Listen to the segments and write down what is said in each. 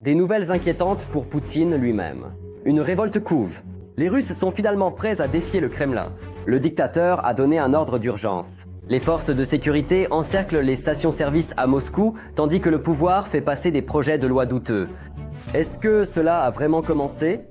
Des nouvelles inquiétantes pour Poutine lui-même. Une révolte couve. Les Russes sont finalement prêts à défier le Kremlin. Le dictateur a donné un ordre d'urgence. Les forces de sécurité encerclent les stations-service à Moscou, tandis que le pouvoir fait passer des projets de loi douteux. Est-ce que cela a vraiment commencé ?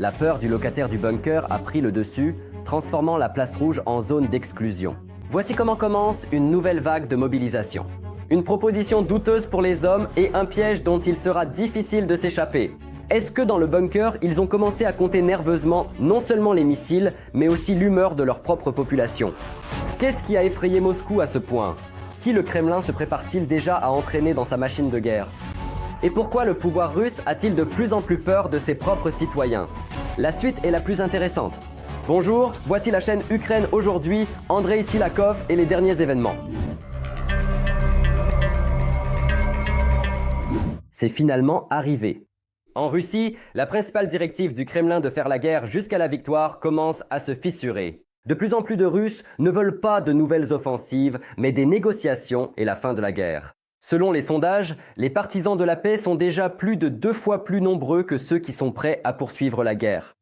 La peur du locataire du bunker a pris le dessus, transformant la place rouge en zone d'exclusion. Voici comment commence une nouvelle vague de mobilisation. Une proposition douteuse pour les hommes et un piège dont il sera difficile de s'échapper. Est-ce que dans le bunker, ils ont commencé à compter nerveusement non seulement les missiles, mais aussi l'humeur de leur propre population ? Qu'est-ce qui a effrayé Moscou à ce point ? Qui le Kremlin se prépare-t-il déjà à entraîner dans sa machine de guerre ? Et pourquoi le pouvoir russe a-t-il de plus en plus peur de ses propres citoyens ? La suite est la plus intéressante. Bonjour, voici la chaîne Ukraine aujourd'hui, Andrei Silakov et les derniers événements. C'est finalement arrivé. En Russie, la principale directive du Kremlin de faire la guerre jusqu'à la victoire commence à se fissurer. De plus en plus de Russes ne veulent pas de nouvelles offensives, mais des négociations et la fin de la guerre. Selon les sondages, les partisans de la paix sont déjà plus de 2 fois plus nombreux que ceux qui sont prêts à poursuivre la guerre.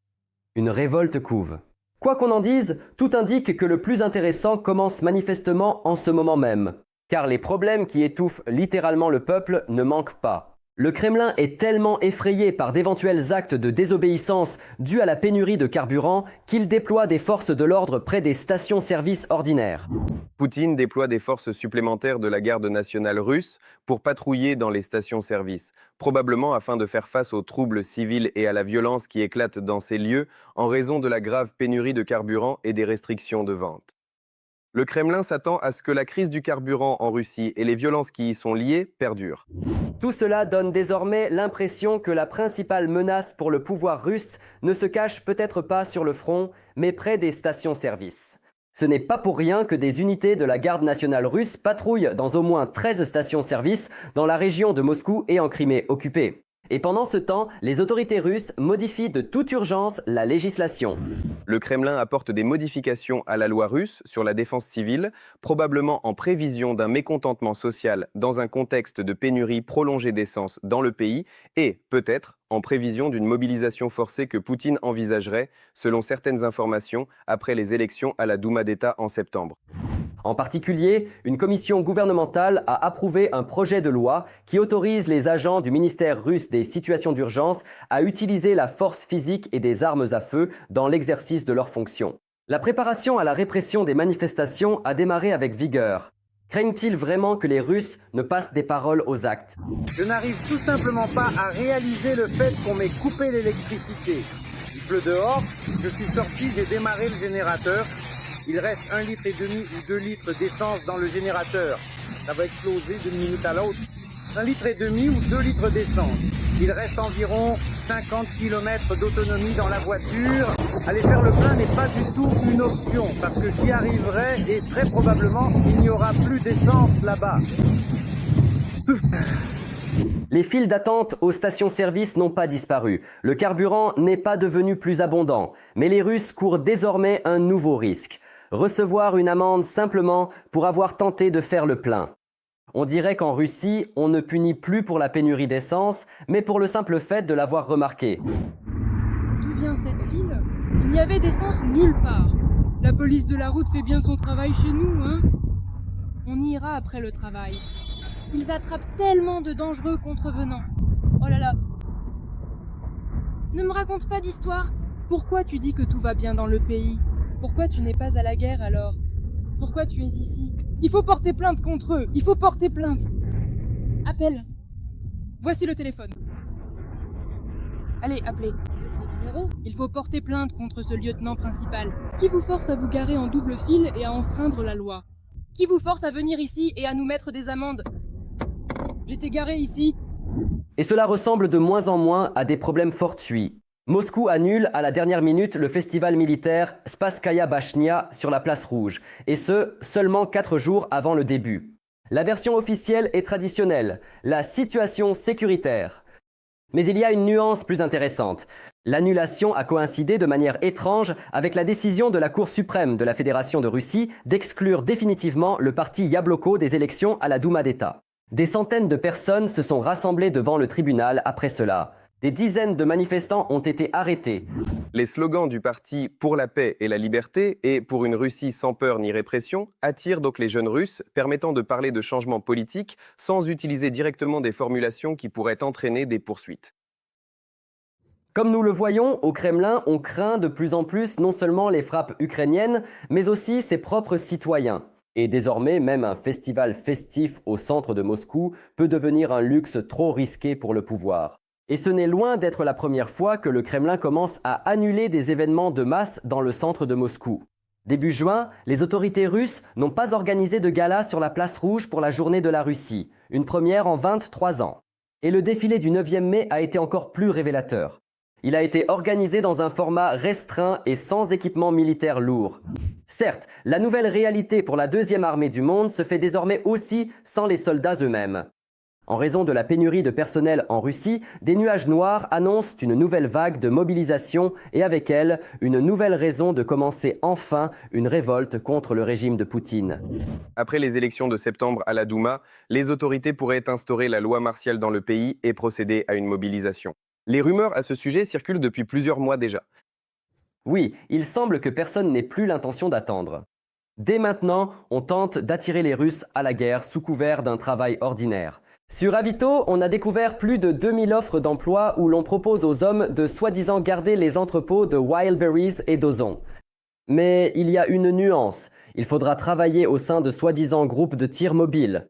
Une révolte couve. Quoi qu'on en dise, tout indique que le plus intéressant commence manifestement en ce moment même. Car les problèmes qui étouffent littéralement le peuple ne manquent pas. Le Kremlin est tellement effrayé par d'éventuels actes de désobéissance dus à la pénurie de carburant qu'il déploie des forces de l'ordre près des stations-service ordinaires. Poutine déploie des forces supplémentaires de la garde nationale russe pour patrouiller dans les stations-service, probablement afin de faire face aux troubles civils et à la violence qui éclatent dans ces lieux en raison de la grave pénurie de carburant et des restrictions de vente. Le Kremlin s'attend à ce que la crise du carburant en Russie et les violences qui y sont liées perdurent. Tout cela donne désormais l'impression que la principale menace pour le pouvoir russe ne se cache peut-être pas sur le front, mais près des stations-service. Ce n'est pas pour rien que des unités de la garde nationale russe patrouillent dans au moins 13 stations-service dans la région de Moscou et en Crimée occupée. Et pendant ce temps, les autorités russes modifient de toute urgence la législation. Le Kremlin apporte des modifications à la loi russe sur la défense civile, probablement en prévision d'un mécontentement social dans un contexte de pénurie prolongée d'essence dans le pays et, peut-être, en prévision d'une mobilisation forcée que Poutine envisagerait, selon certaines informations, après les élections à la Douma d'État en septembre. En particulier, une commission gouvernementale a approuvé un projet de loi qui autorise les agents du ministère russe des situations d'urgence à utiliser la force physique et des armes à feu dans l'exercice de leurs fonctions. La préparation à la répression des manifestations a démarré avec vigueur. Craignent-ils vraiment que les Russes ne passent des paroles aux actes ? Je n'arrive tout simplement pas à réaliser le fait qu'on m'ait coupé l'électricité. Il pleut dehors, je suis sorti, j'ai démarré le générateur. Il reste 1,5 litre ou 2 litres d'essence dans le générateur. Ça va exploser d'une minute à l'autre. 1,5 litre ou 2 litres d'essence. Il reste environ 50 km d'autonomie dans la voiture. Aller faire le plein n'est pas du tout une option parce que j'y arriverai et très probablement il n'y aura plus d'essence là-bas. Les files d'attente aux stations-service n'ont pas disparu. Le carburant n'est pas devenu plus abondant. Mais les Russes courent désormais un nouveau risque. Recevoir une amende simplement pour avoir tenté de faire le plein. On dirait qu'en Russie, on ne punit plus pour la pénurie d'essence, mais pour le simple fait de l'avoir remarqué. D'où vient cette file ? Il n'y avait d'essence nulle part. La police de la route fait bien son travail chez nous, hein ? On y ira après le travail. Ils attrapent tellement de dangereux contrevenants. Oh là là. Ne me raconte pas d'histoire. Pourquoi tu dis que tout va bien dans le pays ? Pourquoi tu n'es pas à la guerre alors ? Pourquoi tu es ici ? Il faut porter plainte contre eux. Il faut porter plainte. Appelle. Voici le téléphone. Allez, appelez. C'est ce numéro ? Il faut porter plainte contre ce lieutenant principal. Qui vous force à vous garer en double file et à enfreindre la loi ? Qui vous force à venir ici et à nous mettre des amendes ? J'étais garé ici. Et cela ressemble de moins en moins à des problèmes fortuits. Moscou annule à la dernière minute le festival militaire Spasskaya Bashnia sur la place rouge, et ce, seulement 4 jours avant le début. La version officielle est traditionnelle, la situation sécuritaire. Mais il y a une nuance plus intéressante. L'annulation a coïncidé de manière étrange avec la décision de la Cour suprême de la Fédération de Russie d'exclure définitivement le parti Yabloko des élections à la Douma d'État. Des centaines de personnes se sont rassemblées devant le tribunal après cela. Des dizaines de manifestants ont été arrêtés. Les slogans du parti pour la paix et la liberté et pour une Russie sans peur ni répression attirent donc les jeunes Russes, permettant de parler de changement politique sans utiliser directement des formulations qui pourraient entraîner des poursuites. Comme nous le voyons, au Kremlin, on craint de plus en plus non seulement les frappes ukrainiennes, mais aussi ses propres citoyens. Et désormais, même un festival festif au centre de Moscou peut devenir un luxe trop risqué pour le pouvoir. Et ce n'est loin d'être la première fois que le Kremlin commence à annuler des événements de masse dans le centre de Moscou. Début juin, les autorités russes n'ont pas organisé de gala sur la place rouge pour la journée de la Russie, une première en 23 ans. Et le défilé du 9e mai a été encore plus révélateur. Il a été organisé dans un format restreint et sans équipement militaire lourd. Certes, la nouvelle réalité pour la deuxième armée du monde se fait désormais aussi sans les soldats eux-mêmes. En raison de la pénurie de personnel en Russie, des nuages noirs annoncent une nouvelle vague de mobilisation et avec elle, une nouvelle raison de commencer enfin une révolte contre le régime de Poutine. Après les élections de septembre à la Douma, les autorités pourraient instaurer la loi martiale dans le pays et procéder à une mobilisation. Les rumeurs à ce sujet circulent depuis plusieurs mois déjà. Oui, il semble que personne n'ait plus l'intention d'attendre. Dès maintenant, on tente d'attirer les Russes à la guerre sous couvert d'un travail ordinaire. Sur Avito, on a découvert plus de 2000 offres d'emploi où l'on propose aux hommes de soi-disant garder les entrepôts de Wildberries et d'Ozon. Mais il y a une nuance, il faudra travailler au sein de soi-disant groupes de tir mobile.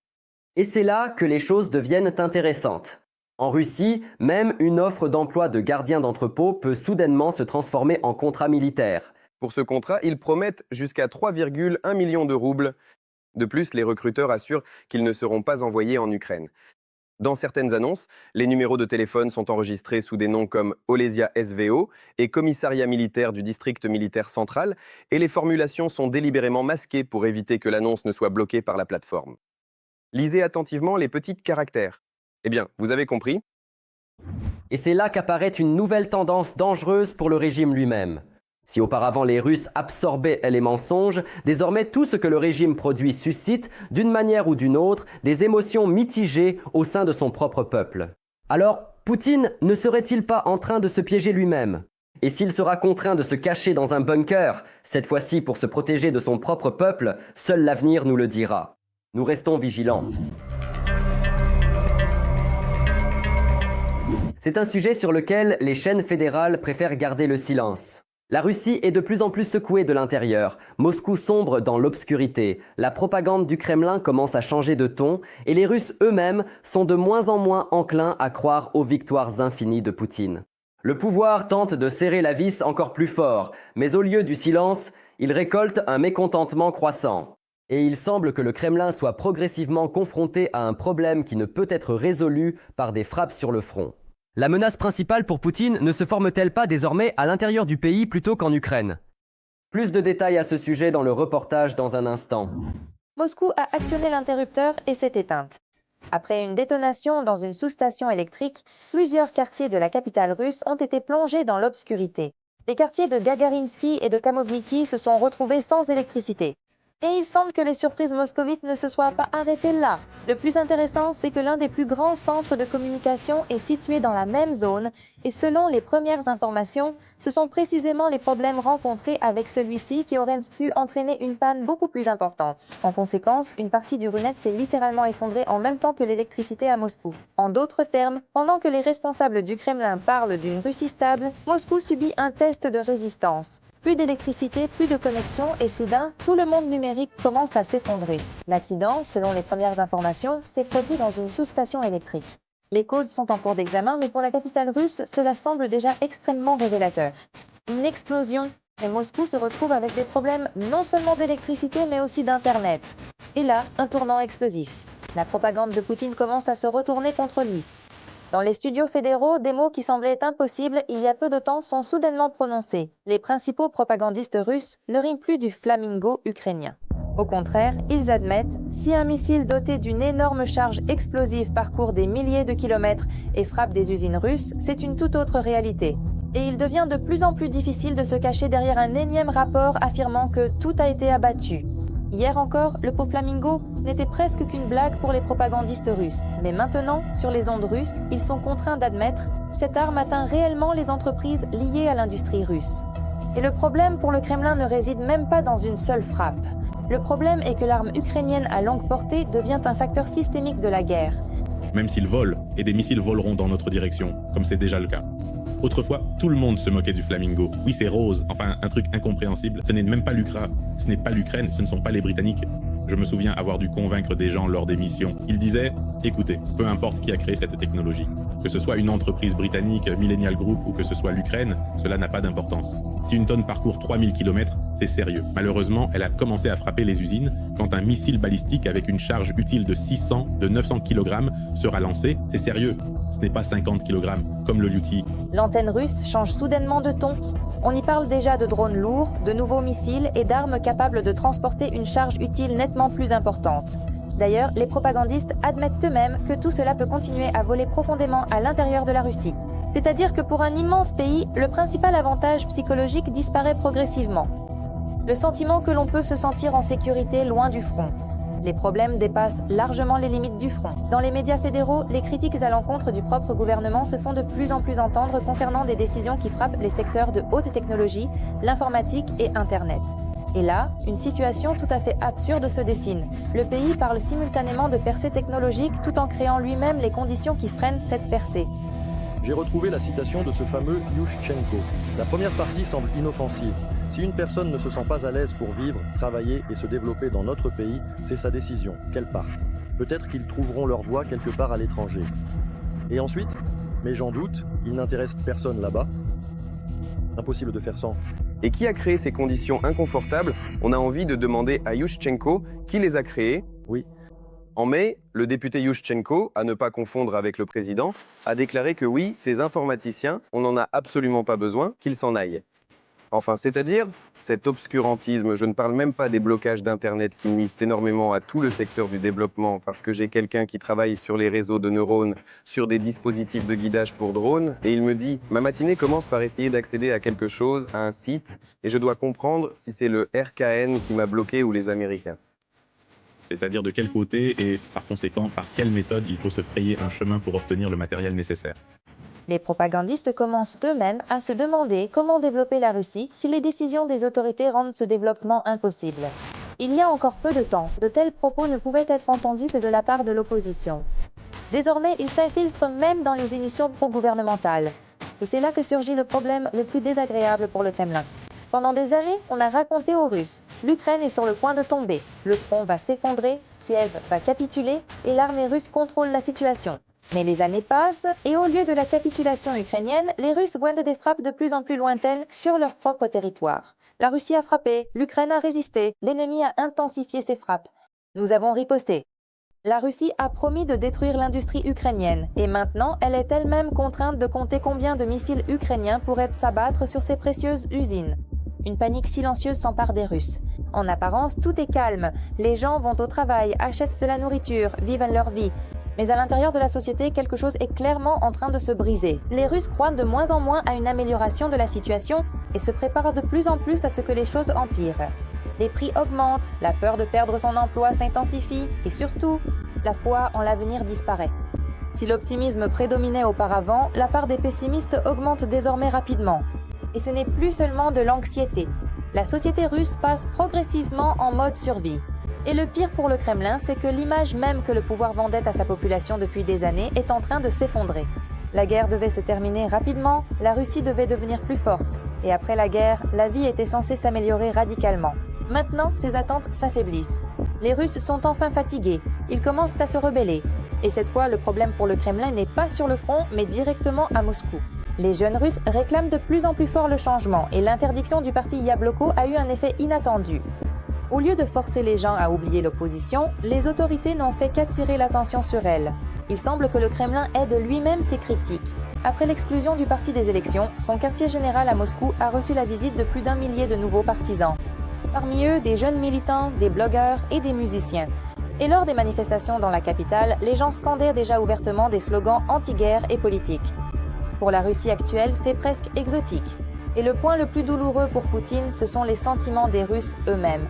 Et c'est là que les choses deviennent intéressantes. En Russie, même une offre d'emploi de gardien d'entrepôt peut soudainement se transformer en contrat militaire. Pour ce contrat, ils promettent jusqu'à 3,1 millions de roubles. De plus, les recruteurs assurent qu'ils ne seront pas envoyés en Ukraine. Dans certaines annonces, les numéros de téléphone sont enregistrés sous des noms comme Olesia SVO et Commissariat militaire du district militaire central, et les formulations sont délibérément masquées pour éviter que l'annonce ne soit bloquée par la plateforme. Lisez attentivement les petits caractères. Eh bien, vous avez compris ? Et c'est là qu'apparaît une nouvelle tendance dangereuse pour le régime lui-même. Si auparavant les Russes absorbaient les mensonges, désormais tout ce que le régime produit suscite, d'une manière ou d'une autre, des émotions mitigées au sein de son propre peuple. Alors, Poutine ne serait-il pas en train de se piéger lui-même ? Et s'il sera contraint de se cacher dans un bunker, cette fois-ci pour se protéger de son propre peuple, seul l'avenir nous le dira. Nous restons vigilants. C'est un sujet sur lequel les chaînes fédérales préfèrent garder le silence. La Russie est de plus en plus secouée de l'intérieur. Moscou sombre dans l'obscurité. La propagande du Kremlin commence à changer de ton et les Russes eux-mêmes sont de moins en moins enclins à croire aux victoires infinies de Poutine. Le pouvoir tente de serrer la vis encore plus fort, mais au lieu du silence, il récolte un mécontentement croissant. Et il semble que le Kremlin soit progressivement confronté à un problème qui ne peut être résolu par des frappes sur le front. La menace principale pour Poutine ne se forme-t-elle pas désormais à l'intérieur du pays plutôt qu'en Ukraine ? Plus de détails à ce sujet dans le reportage dans un instant. Moscou a actionné l'interrupteur et s'est éteinte. Après une détonation dans une sous-station électrique, plusieurs quartiers de la capitale russe ont été plongés dans l'obscurité. Les quartiers de Gagarinsky et de Kamovniki se sont retrouvés sans électricité. Et il semble que les surprises moscovites ne se soient pas arrêtées là. Le plus intéressant, c'est que l'un des plus grands centres de communication est situé dans la même zone et selon les premières informations, ce sont précisément les problèmes rencontrés avec celui-ci qui auraient pu entraîner une panne beaucoup plus importante. En conséquence, une partie du Runet s'est littéralement effondrée en même temps que l'électricité à Moscou. En d'autres termes, pendant que les responsables du Kremlin parlent d'une Russie stable, Moscou subit un test de résistance. Plus d'électricité, plus de connexion et soudain, tout le monde numérique commence à s'effondrer. L'accident, selon les premières informations, s'est produit dans une sous-station électrique. Les causes sont en cours d'examen, mais pour la capitale russe, cela semble déjà extrêmement révélateur. Une explosion, et Moscou se retrouve avec des problèmes non seulement d'électricité, mais aussi d'Internet. Et là, un tournant explosif. La propagande de Poutine commence à se retourner contre lui. Dans les studios fédéraux, des mots qui semblaient impossibles il y a peu de temps sont soudainement prononcés. Les principaux propagandistes russes ne riment plus du flamingo ukrainien. Au contraire, ils admettent, si un missile doté d'une énorme charge explosive parcourt des milliers de kilomètres et frappe des usines russes, c'est une toute autre réalité. Et il devient de plus en plus difficile de se cacher derrière un énième rapport affirmant que tout a été abattu. Hier encore, le pot flamingo n'était presque qu'une blague pour les propagandistes russes. Mais maintenant, sur les ondes russes, ils sont contraints d'admettre que cette arme atteint réellement les entreprises liées à l'industrie russe. Et le problème pour le Kremlin ne réside même pas dans une seule frappe. Le problème est que l'arme ukrainienne à longue portée devient un facteur systémique de la guerre. Même s'ils volent, et des missiles voleront dans notre direction, comme c'est déjà le cas. Autrefois, tout le monde se moquait du flamingo. Oui, c'est rose, enfin un truc incompréhensible. Ce n'est même pas l'Ukraine, ce n'est pas l'Ukraine, ce ne sont pas les Britanniques. Je me souviens avoir dû convaincre des gens lors des missions. Ils disaient « Écoutez, peu importe qui a créé cette technologie, que ce soit une entreprise britannique, Millennial Group ou que ce soit l'Ukraine, cela n'a pas d'importance. Si une tonne parcourt 3000 km, c'est sérieux. Malheureusement, elle a commencé à frapper les usines quand un missile balistique avec une charge utile de 900 kg sera lancé. C'est sérieux. Ce n'est pas 50 kg, comme le Luti. » L'antenne russe change soudainement de ton. On y parle déjà de drones lourds, de nouveaux missiles et d'armes capables de transporter une charge utile nettement plus importante. D'ailleurs, les propagandistes admettent eux-mêmes que tout cela peut continuer à voler profondément à l'intérieur de la Russie. C'est-à-dire que pour un immense pays, le principal avantage psychologique disparaît progressivement. Le sentiment que l'on peut se sentir en sécurité loin du front. Les problèmes dépassent largement les limites du front. Dans les médias fédéraux, les critiques à l'encontre du propre gouvernement se font de plus en plus entendre concernant des décisions qui frappent les secteurs de haute technologie, l'informatique et Internet. Et là, une situation tout à fait absurde se dessine. Le pays parle simultanément de percée technologique tout en créant lui-même les conditions qui freinent cette percée. J'ai retrouvé la citation de ce fameux Yushchenko. La première partie semble inoffensive. Si une personne ne se sent pas à l'aise pour vivre, travailler et se développer dans notre pays, c'est sa décision, qu'elle parte. Peut-être qu'ils trouveront leur voie quelque part à l'étranger. Et ensuite, mais j'en doute, ils n'intéressent personne là-bas. Impossible de faire sans. Et qui a créé ces conditions inconfortables? On a envie de demander à Yushchenko qui les a créées. Oui. En mai, le député Yushchenko, à ne pas confondre avec le président, a déclaré que oui, ces informaticiens, on n'en a absolument pas besoin, qu'ils s'en aillent. Enfin, c'est-à-dire, cet obscurantisme, je ne parle même pas des blocages d'Internet qui nuisent énormément à tout le secteur du développement, parce que j'ai quelqu'un qui travaille sur les réseaux de neurones, sur des dispositifs de guidage pour drones, et il me dit « Ma matinée commence par essayer d'accéder à quelque chose, à un site, et je dois comprendre si c'est le RKN qui m'a bloqué ou les Américains. » C'est-à-dire de quel côté et par conséquent par quelle méthode il faut se frayer un chemin pour obtenir le matériel nécessaire. Les propagandistes commencent eux-mêmes à se demander comment développer la Russie si les décisions des autorités rendent ce développement impossible. Il y a encore peu de temps, de tels propos ne pouvaient être entendus que de la part de l'opposition. Désormais, ils s'infiltrent même dans les émissions pro-gouvernementales. Et c'est là que surgit le problème le plus désagréable pour le Kremlin. Pendant des années, on a raconté aux Russes « L'Ukraine est sur le point de tomber, le front va s'effondrer, Kiev va capituler et l'armée russe contrôle la situation ». Mais les années passent, et au lieu de la capitulation ukrainienne, les Russes pointent des frappes de plus en plus lointaines sur leur propre territoire. La Russie a frappé, l'Ukraine a résisté, l'ennemi a intensifié ses frappes. Nous avons riposté. La Russie a promis de détruire l'industrie ukrainienne, et maintenant elle est elle-même contrainte de compter combien de missiles ukrainiens pourraient s'abattre sur ces précieuses usines. Une panique silencieuse s'empare des Russes. En apparence, tout est calme. Les gens vont au travail, achètent de la nourriture, vivent leur vie. Mais à l'intérieur de la société, quelque chose est clairement en train de se briser. Les Russes croient de moins en moins à une amélioration de la situation et se préparent de plus en plus à ce que les choses empirent. Les prix augmentent, la peur de perdre son emploi s'intensifie et surtout, la foi en l'avenir disparaît. Si l'optimisme prédominait auparavant, la part des pessimistes augmente désormais rapidement. Et ce n'est plus seulement de l'anxiété. La société russe passe progressivement en mode survie. Et le pire pour le Kremlin, c'est que l'image même que le pouvoir vendait à sa population depuis des années est en train de s'effondrer. La guerre devait se terminer rapidement, la Russie devait devenir plus forte. Et après la guerre, la vie était censée s'améliorer radicalement. Maintenant, ces attentes s'affaiblissent. Les Russes sont enfin fatigués, ils commencent à se rebeller. Et cette fois, le problème pour le Kremlin n'est pas sur le front, mais directement à Moscou. Les jeunes Russes réclament de plus en plus fort le changement et l'interdiction du parti Yabloko a eu un effet inattendu. Au lieu de forcer les gens à oublier l'opposition, les autorités n'ont fait qu'attirer l'attention sur elle. Il semble que le Kremlin aide lui-même ses critiques. Après l'exclusion du parti des élections, son quartier général à Moscou a reçu la visite de plus d'1 millier de nouveaux partisans. Parmi eux, des jeunes militants, des blogueurs et des musiciens. Et lors des manifestations dans la capitale, les gens scandaient déjà ouvertement des slogans anti-guerre et politiques. Pour la Russie actuelle, c'est presque exotique. Et le point le plus douloureux pour Poutine, ce sont les sentiments des Russes eux-mêmes.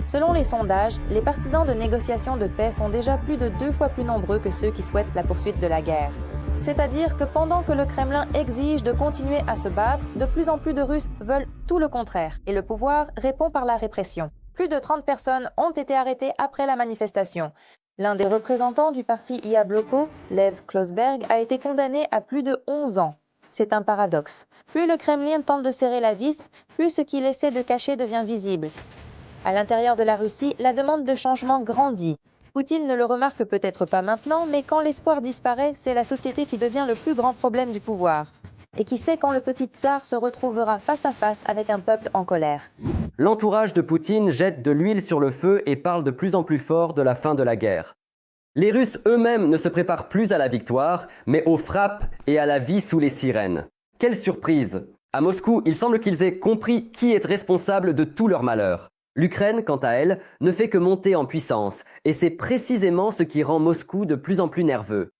Selon les sondages, les partisans de négociations de paix sont déjà plus de 2 fois plus nombreux que ceux qui souhaitent la poursuite de la guerre. C'est-à-dire que pendant que le Kremlin exige de continuer à se battre, de plus en plus de Russes veulent tout le contraire, et le pouvoir répond par la répression. Plus de 30 personnes ont été arrêtées après la manifestation. L'un des représentants du parti Yabloko, Lev Klosberg, a été condamné à plus de 11 ans. C'est un paradoxe. Plus le Kremlin tente de serrer la vis, plus ce qu'il essaie de cacher devient visible. À l'intérieur de la Russie, la demande de changement grandit. Poutine ne le remarque peut-être pas maintenant, mais quand l'espoir disparaît, c'est la société qui devient le plus grand problème du pouvoir. Et qui sait quand le petit tsar se retrouvera face à face avec un peuple en colère. L'entourage de Poutine jette de l'huile sur le feu et parle de plus en plus fort de la fin de la guerre. Les Russes eux-mêmes ne se préparent plus à la victoire, mais aux frappes et à la vie sous les sirènes. Quelle surprise! À Moscou, il semble qu'ils aient compris qui est responsable de tout leur malheur. L'Ukraine, quant à elle, ne fait que monter en puissance, et c'est précisément ce qui rend Moscou de plus en plus nerveux.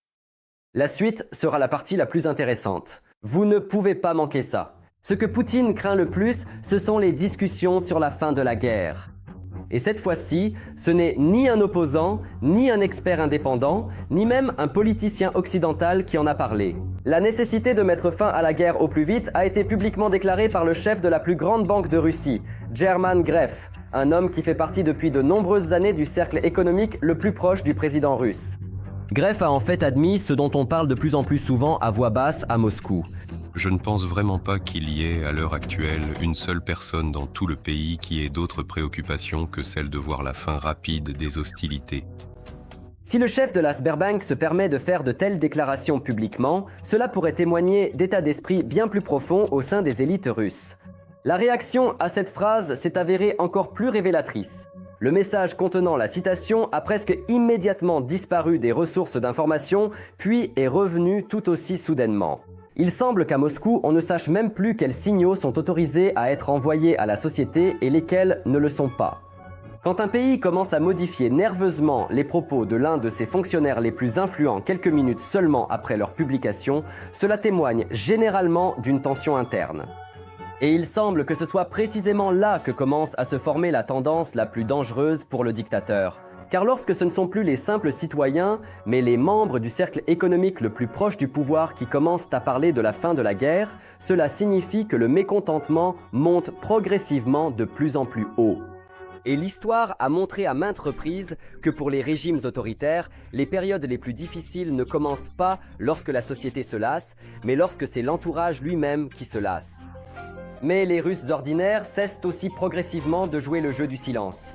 La suite sera la partie la plus intéressante. Vous ne pouvez pas manquer ça. Ce que Poutine craint le plus, ce sont les discussions sur la fin de la guerre. Et cette fois-ci, ce n'est ni un opposant, ni un expert indépendant, ni même un politicien occidental qui en a parlé. La nécessité de mettre fin à la guerre au plus vite a été publiquement déclarée par le chef de la plus grande banque de Russie, German Gref, un homme qui fait partie depuis de nombreuses années du cercle économique le plus proche du président russe. Gref a en fait admis ce dont on parle de plus en plus souvent à voix basse à Moscou. Je ne pense vraiment pas qu'il y ait, à l'heure actuelle, une seule personne dans tout le pays qui ait d'autres préoccupations que celle de voir la fin rapide des hostilités. Si le chef de la Sberbank se permet de faire de telles déclarations publiquement, cela pourrait témoigner d'état d'esprit bien plus profond au sein des élites russes. La réaction à cette phrase s'est avérée encore plus révélatrice. Le message contenant la citation a presque immédiatement disparu des ressources d'information, puis est revenu tout aussi soudainement. Il semble qu'à Moscou, on ne sache même plus quels signaux sont autorisés à être envoyés à la société et lesquels ne le sont pas. Quand un pays commence à modifier nerveusement les propos de l'un de ses fonctionnaires les plus influents quelques minutes seulement après leur publication, cela témoigne généralement d'une tension interne. Et il semble que ce soit précisément là que commence à se former la tendance la plus dangereuse pour le dictateur. Car lorsque ce ne sont plus les simples citoyens, mais les membres du cercle économique le plus proche du pouvoir qui commencent à parler de la fin de la guerre, cela signifie que le mécontentement monte progressivement de plus en plus haut. Et l'histoire a montré à maintes reprises que pour les régimes autoritaires, les périodes les plus difficiles ne commencent pas lorsque la société se lasse, mais lorsque c'est l'entourage lui-même qui se lasse. Mais les Russes ordinaires cessent aussi progressivement de jouer le jeu du silence.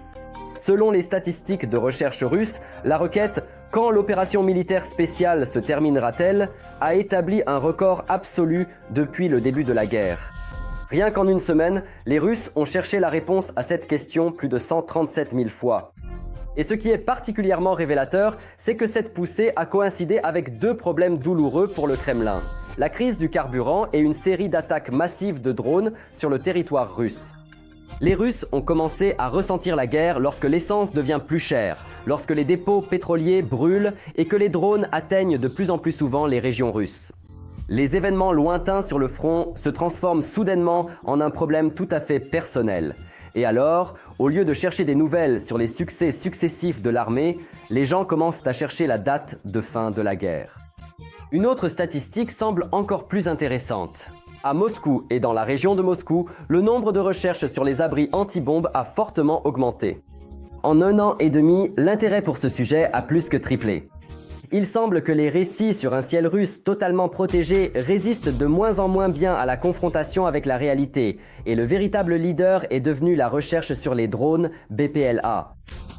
Selon les statistiques de recherche russes, la requête « Quand l'opération militaire spéciale se terminera-t-elle » a établi un record absolu depuis le début de la guerre. Rien qu'en une semaine, les Russes ont cherché la réponse à cette question plus de 137 000 fois. Et ce qui est particulièrement révélateur, c'est que cette poussée a coïncidé avec deux problèmes douloureux pour le Kremlin. La crise du carburant et une série d'attaques massives de drones sur le territoire russe. Les Russes ont commencé à ressentir la guerre lorsque l'essence devient plus chère, lorsque les dépôts pétroliers brûlent et que les drones atteignent de plus en plus souvent les régions russes. Les événements lointains sur le front se transforment soudainement en un problème tout à fait personnel. Et alors, au lieu de chercher des nouvelles sur les succès successifs de l'armée, les gens commencent à chercher la date de fin de la guerre. Une autre statistique semble encore plus intéressante. À Moscou et dans la région de Moscou, le nombre de recherches sur les abris anti-bombes a fortement augmenté. En 1 an et demi, l'intérêt pour ce sujet a plus que triplé. Il semble que les récits sur un ciel russe totalement protégé résistent de moins en moins bien à la confrontation avec la réalité, et le véritable leader est devenu la recherche sur les drones BPLA.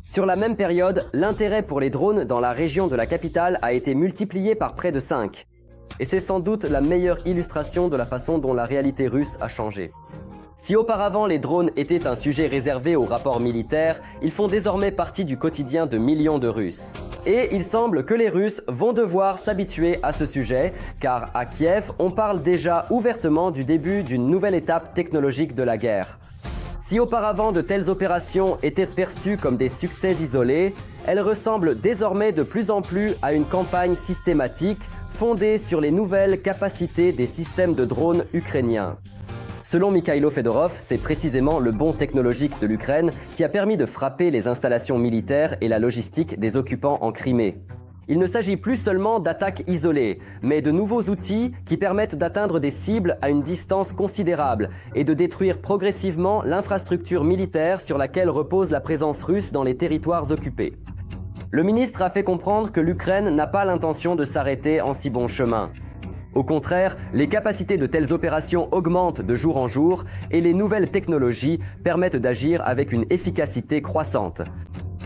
Sur la même période, l'intérêt pour les drones dans la région de la capitale a été multiplié par près de 5. Et c'est sans doute la meilleure illustration de la façon dont la réalité russe a changé. Si auparavant les drones étaient un sujet réservé aux rapports militaires, ils font désormais partie du quotidien de millions de Russes. Et il semble que les Russes vont devoir s'habituer à ce sujet, car à Kiev, on parle déjà ouvertement du début d'une nouvelle étape technologique de la guerre. Si auparavant de telles opérations étaient perçues comme des succès isolés, elles ressemblent désormais de plus en plus à une campagne systématique fondée sur les nouvelles capacités des systèmes de drones ukrainiens. Selon Mikhailo Fedorov, c'est précisément le bond technologique de l'Ukraine qui a permis de frapper les installations militaires et la logistique des occupants en Crimée. Il ne s'agit plus seulement d'attaques isolées, mais de nouveaux outils qui permettent d'atteindre des cibles à une distance considérable et de détruire progressivement l'infrastructure militaire sur laquelle repose la présence russe dans les territoires occupés. Le ministre a fait comprendre que l'Ukraine n'a pas l'intention de s'arrêter en si bon chemin. Au contraire, les capacités de telles opérations augmentent de jour en jour et les nouvelles technologies permettent d'agir avec une efficacité croissante.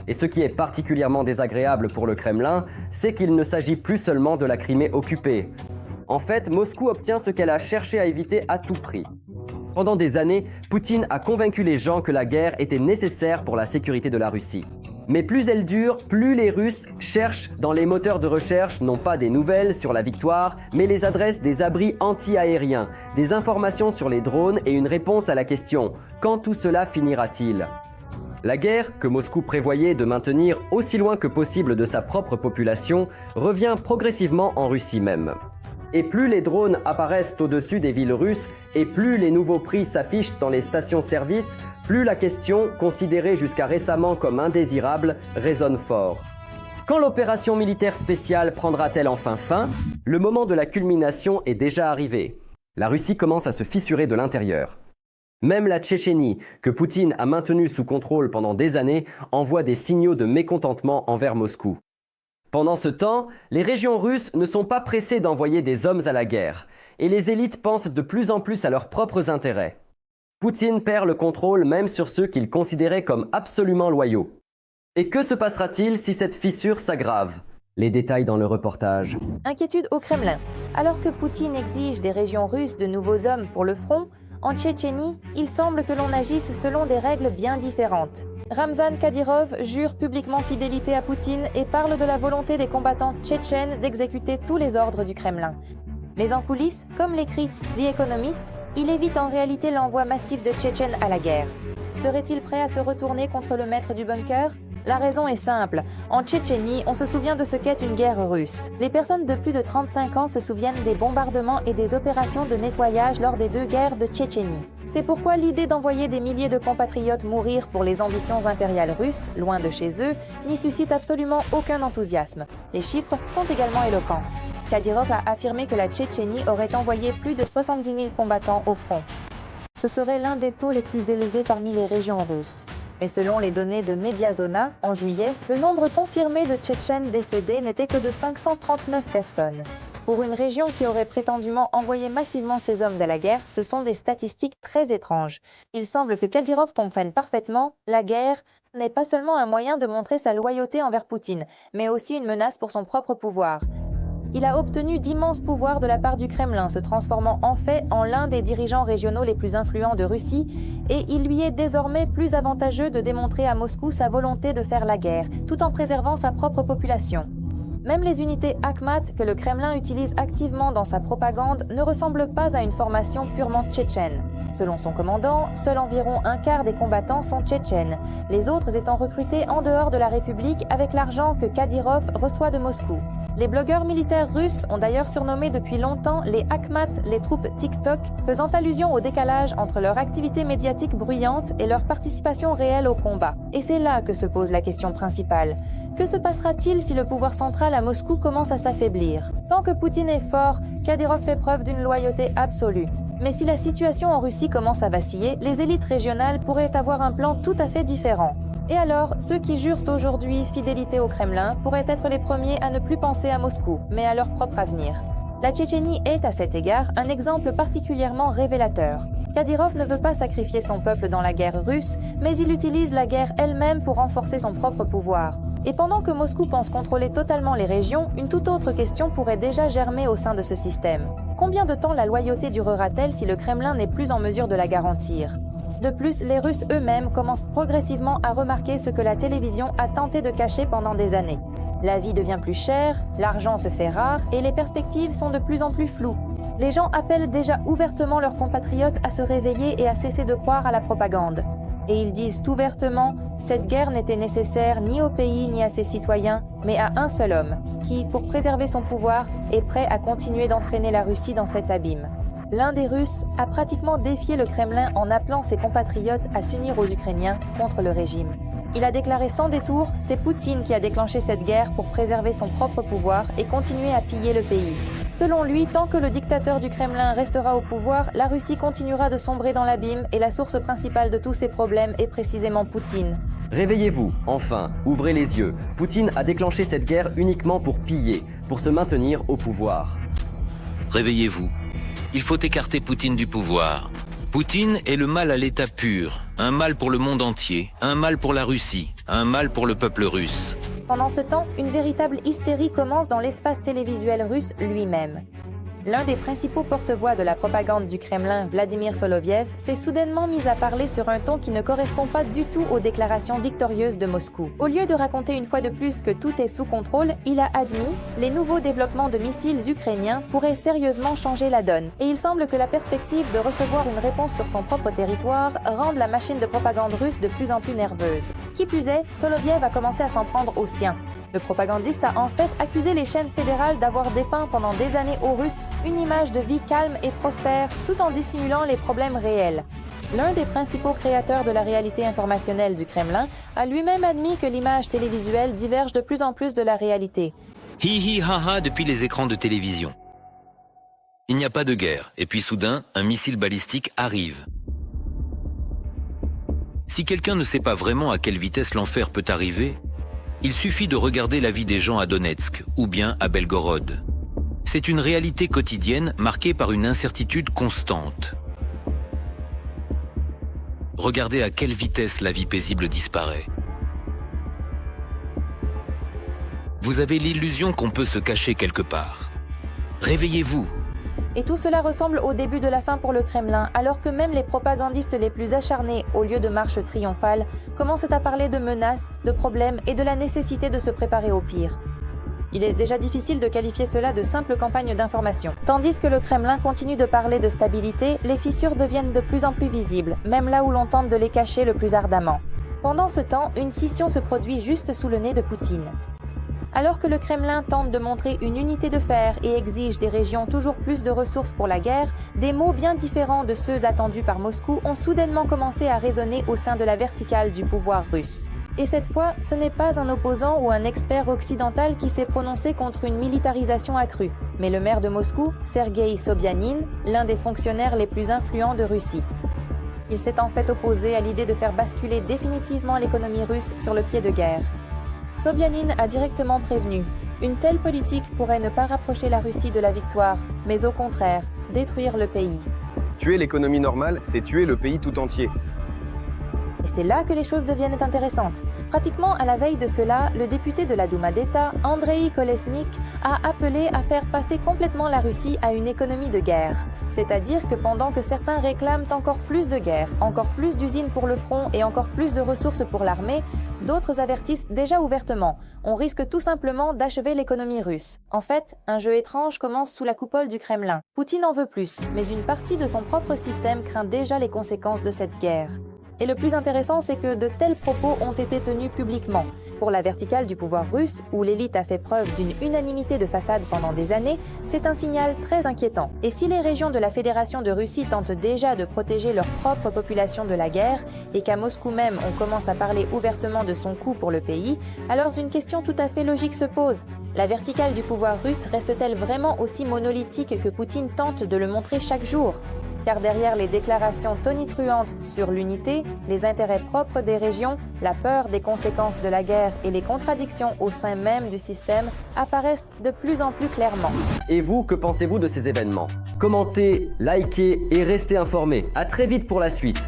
Et ce qui est particulièrement désagréable pour le Kremlin, c'est qu'il ne s'agit plus seulement de la Crimée occupée. En fait, Moscou obtient ce qu'elle a cherché à éviter à tout prix. Pendant des années, Poutine a convaincu les gens que la guerre était nécessaire pour la sécurité de la Russie. Mais plus elle dure, plus les Russes cherchent dans les moteurs de recherche non pas des nouvelles sur la victoire, mais les adresses des abris anti-aériens, des informations sur les drones et une réponse à la question « Quand tout cela finira-t-il » La guerre, que Moscou prévoyait de maintenir aussi loin que possible de sa propre population, revient progressivement en Russie même. Et plus les drones apparaissent au-dessus des villes russes, et plus les nouveaux prix s'affichent dans les stations-service, plus la question, considérée jusqu'à récemment comme indésirable, résonne fort. Quand l'opération militaire spéciale prendra-t-elle enfin fin ? Le moment de la culmination est déjà arrivé. La Russie commence à se fissurer de l'intérieur. Même la Tchétchénie, que Poutine a maintenue sous contrôle pendant des années, envoie des signaux de mécontentement envers Moscou. Pendant ce temps, les régions russes ne sont pas pressées d'envoyer des hommes à la guerre, et les élites pensent de plus en plus à leurs propres intérêts. Poutine perd le contrôle même sur ceux qu'il considérait comme absolument loyaux. Et que se passera-t-il si cette fissure s'aggrave ? Les détails dans le reportage. Inquiétude au Kremlin. Alors que Poutine exige des régions russes de nouveaux hommes pour le front, en Tchétchénie, il semble que l'on agisse selon des règles bien différentes. Ramzan Kadyrov jure publiquement fidélité à Poutine et parle de la volonté des combattants tchétchènes d'exécuter tous les ordres du Kremlin. Mais en coulisses, comme l'écrit The Economist, il évite en réalité l'envoi massif de Tchétchènes à la guerre. Serait-il prêt à se retourner contre le maître du bunker ? La raison est simple. En Tchétchénie, on se souvient de ce qu'est une guerre russe. Les personnes de plus de 35 ans se souviennent des bombardements et des opérations de nettoyage lors des deux guerres de Tchétchénie. C'est pourquoi l'idée d'envoyer des milliers de compatriotes mourir pour les ambitions impériales russes, loin de chez eux, n'y suscite absolument aucun enthousiasme. Les chiffres sont également éloquents. Kadyrov a affirmé que la Tchétchénie aurait envoyé plus de 70 000 combattants au front. Ce serait l'un des taux les plus élevés parmi les régions russes. Mais selon les données de Mediazona, en juillet, le nombre confirmé de Tchétchènes décédés n'était que de 539 personnes. Pour une région qui aurait prétendument envoyé massivement ses hommes à la guerre, ce sont des statistiques très étranges. Il semble que Kadyrov comprenne parfaitement, la guerre n'est pas seulement un moyen de montrer sa loyauté envers Poutine, mais aussi une menace pour son propre pouvoir. Il a obtenu d'immenses pouvoirs de la part du Kremlin, se transformant en fait en l'un des dirigeants régionaux les plus influents de Russie, et il lui est désormais plus avantageux de démontrer à Moscou sa volonté de faire la guerre, tout en préservant sa propre population. Même les unités Akhmat que le Kremlin utilise activement dans sa propagande ne ressemblent pas à une formation purement tchétchène. Selon son commandant, seul environ un quart des combattants sont tchétchènes, les autres étant recrutés en dehors de la République avec l'argent que Kadyrov reçoit de Moscou. Les blogueurs militaires russes ont d'ailleurs surnommé depuis longtemps les Akhmat les troupes TikTok, faisant allusion au décalage entre leur activité médiatique bruyante et leur participation réelle au combat. Et c'est là que se pose la question principale. Que se passera-t-il si le pouvoir central à Moscou commence à s'affaiblir ? Tant que Poutine est fort, Kadyrov fait preuve d'une loyauté absolue. Mais si la situation en Russie commence à vaciller, les élites régionales pourraient avoir un plan tout à fait différent. Et alors, ceux qui jurent aujourd'hui fidélité au Kremlin pourraient être les premiers à ne plus penser à Moscou, mais à leur propre avenir. La Tchétchénie est à cet égard un exemple particulièrement révélateur. Kadyrov ne veut pas sacrifier son peuple dans la guerre russe, mais il utilise la guerre elle-même pour renforcer son propre pouvoir. Et pendant que Moscou pense contrôler totalement les régions, une toute autre question pourrait déjà germer au sein de ce système. Combien de temps la loyauté durera-t-elle si le Kremlin n'est plus en mesure de la garantir ? De plus, les Russes eux-mêmes commencent progressivement à remarquer ce que la télévision a tenté de cacher pendant des années. La vie devient plus chère, l'argent se fait rare et les perspectives sont de plus en plus floues. Les gens appellent déjà ouvertement leurs compatriotes à se réveiller et à cesser de croire à la propagande. Et ils disent ouvertement « Cette guerre n'était nécessaire ni au pays ni à ses citoyens, mais à un seul homme, qui, pour préserver son pouvoir, est prêt à continuer d'entraîner la Russie dans cet abîme. l'un des Russes a pratiquement défié le Kremlin en appelant ses compatriotes à s'unir aux Ukrainiens contre le régime. Il a déclaré sans détour, c'est Poutine qui a déclenché cette guerre pour préserver son propre pouvoir et continuer à piller le pays. Selon lui, tant que le dictateur du Kremlin restera au pouvoir, la Russie continuera de sombrer dans l'abîme et la source principale de tous ces problèmes est précisément Poutine. Réveillez-vous, enfin, ouvrez les yeux. Poutine a déclenché cette guerre uniquement pour piller, pour se maintenir au pouvoir. Réveillez-vous. Il faut écarter Poutine du pouvoir. Poutine est le mal à l'état pur, un mal pour le monde entier, un mal pour la Russie, un mal pour le peuple russe. Pendant ce temps, une véritable hystérie commence dans l'espace télévisuel russe lui-même. L'un des principaux porte-voix de la propagande du Kremlin, Vladimir Soloviev, s'est soudainement mis à parler sur un ton qui ne correspond pas du tout aux déclarations victorieuses de Moscou. Au lieu de raconter une fois de plus que tout est sous contrôle, il a admis les nouveaux développements de missiles ukrainiens pourraient sérieusement changer la donne. Et il semble que la perspective de recevoir une réponse sur son propre territoire rende la machine de propagande russe de plus en plus nerveuse. Qui plus est, Soloviev a commencé à s'en prendre aux siens. Le propagandiste a en fait accusé les chaînes fédérales d'avoir dépeint pendant des années aux Russes une image de vie calme et prospère tout en dissimulant les problèmes réels. L'un des principaux créateurs de la réalité informationnelle du Kremlin a lui-même admis que l'image télévisuelle diverge de plus en plus de la réalité. Hi hi ha ha depuis les écrans de télévision. Il n'y a pas de guerre, et puis soudain, un missile balistique arrive. Si quelqu'un ne sait pas vraiment à quelle vitesse l'enfer peut arriver, il suffit de regarder la vie des gens à Donetsk ou bien à Belgorod. C'est une réalité quotidienne marquée par une incertitude constante. Regardez à quelle vitesse la vie paisible disparaît. Vous avez l'illusion qu'on peut se cacher quelque part. Réveillez-vous. Et tout cela ressemble au début de la fin pour le Kremlin, alors que même les propagandistes les plus acharnés, au lieu de marche triomphale, commencent à parler de menaces, de problèmes et de la nécessité de se préparer au pire. Il est déjà difficile de qualifier cela de simple campagne d'information. Tandis que le Kremlin continue de parler de stabilité, les fissures deviennent de plus en plus visibles, même là où l'on tente de les cacher le plus ardemment. Pendant ce temps, une scission se produit juste sous le nez de Poutine. Alors que le Kremlin tente de montrer une unité de fer et exige des régions toujours plus de ressources pour la guerre, des mots bien différents de ceux attendus par Moscou ont soudainement commencé à résonner au sein de la verticale du pouvoir russe. Et cette fois, ce n'est pas un opposant ou un expert occidental qui s'est prononcé contre une militarisation accrue, mais le maire de Moscou, Sergueï Sobyanin, l'un des fonctionnaires les plus influents de Russie. Il s'est en fait opposé à l'idée de faire basculer définitivement l'économie russe sur le pied de guerre. Sobyanin a directement prévenu, une telle politique pourrait ne pas rapprocher la Russie de la victoire, mais au contraire, détruire le pays. Tuer l'économie normale, c'est tuer le pays tout entier. Et c'est là que les choses deviennent intéressantes. Pratiquement à la veille de cela, le député de la Douma d'État, Andrei Kolesnik, a appelé à faire passer complètement la Russie à une économie de guerre. C'est-à-dire que pendant que certains réclament encore plus de guerre, encore plus d'usines pour le front et encore plus de ressources pour l'armée, d'autres avertissent déjà ouvertement. On risque tout simplement d'achever l'économie russe. En fait, un jeu étrange commence sous la coupole du Kremlin. Poutine en veut plus, mais une partie de son propre système craint déjà les conséquences de cette guerre. Et le plus intéressant, c'est que de tels propos ont été tenus publiquement. Pour la verticale du pouvoir russe, où l'élite a fait preuve d'une unanimité de façade pendant des années, c'est un signal très inquiétant. Et si les régions de la Fédération de Russie tentent déjà de protéger leur propre population de la guerre, et qu'à Moscou même on commence à parler ouvertement de son coût pour le pays, alors une question tout à fait logique se pose. La verticale du pouvoir russe reste-t-elle vraiment aussi monolithique que Poutine tente de le montrer chaque jour ? Car derrière les déclarations tonitruantes sur l'unité, les intérêts propres des régions, la peur des conséquences de la guerre et les contradictions au sein même du système apparaissent de plus en plus clairement. Et vous, que pensez-vous de ces événements ? Commentez, likez et restez informés. À très vite pour la suite.